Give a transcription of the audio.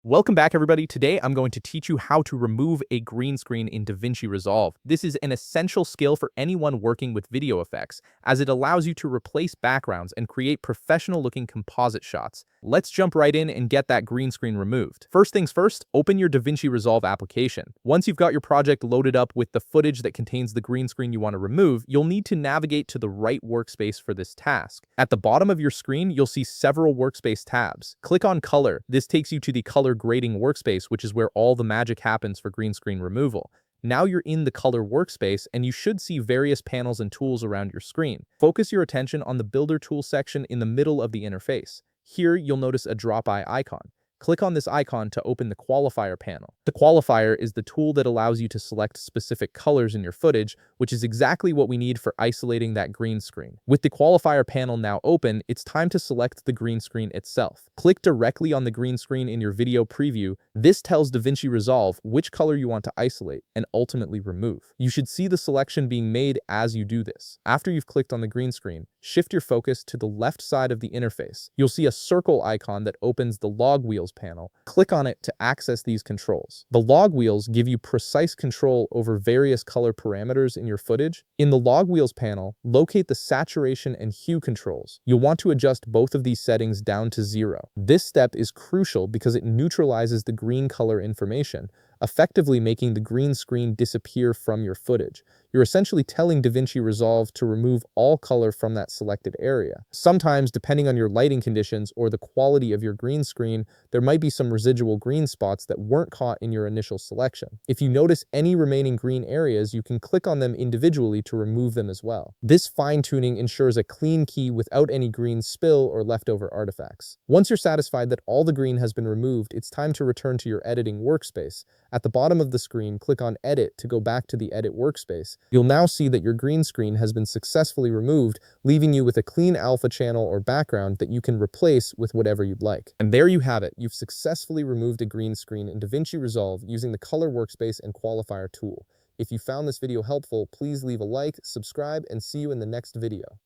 Welcome back, everybody. Today, I'm going to teach you how to remove a green screen in Davinci Resolve. This is an essential skill for anyone working with video effects, as it allows you to replace backgrounds and create professional-looking composite shots. Let's jump right in and get that green screen removed. First things first, open your Davinci Resolve application. Once you've got your project loaded up with the footage that contains the green screen you want to remove, you'll need to navigate to the right workspace for this task. At the bottom of your screen, you'll see several workspace tabs. Click on Color. This takes you to the color grading workspace, which is where all the magic happens for green screen removal. Now you're in the color workspace and you should see various panels and tools around your screen. Focus your attention on the Builder Tool section in the middle of the interface. Here you'll notice a drop eye icon. Click on this icon to open the qualifier panel. The qualifier is the tool that allows you to select specific colors in your footage, which is exactly what we need for isolating that green screen. With the qualifier panel now open, it's time to select the green screen itself. Click directly on the green screen in your video preview. This tells Davinci Resolve which color you want to isolate and ultimately remove. You should see the selection being made as you do this. After you've clicked on the green screen, shift your focus to the left side of the interface. You'll see a circle icon that opens the log wheels panel. Click on it to access these controls. The log wheels give you precise control over various color parameters in your footage. In the log wheels panel, locate the saturation and hue controls. You'll want to adjust both of these settings down to 0. This step is crucial because it neutralizes the green color information, effectively making the green screen disappear from your footage. You're essentially telling Davinci Resolve to remove all color from that selected area. Sometimes, depending on your lighting conditions or the quality of your green screen, there might be some residual green spots that weren't caught in your initial selection. If you notice any remaining green areas, you can click on them individually to remove them as well. This fine-tuning ensures a clean key without any green spill or leftover artifacts. Once you're satisfied that all the green has been removed, it's time to return to your editing workspace. At the bottom of the screen, click on Edit to go back to the Edit workspace. You'll now see that your green screen has been successfully removed, leaving you with a clean alpha channel or background that you can replace with whatever you'd like. And there you have it. You've successfully removed a green screen in Davinci Resolve using the Color Workspace and Qualifier tool. If you found this video helpful, please leave a like, subscribe, and see you in the next video.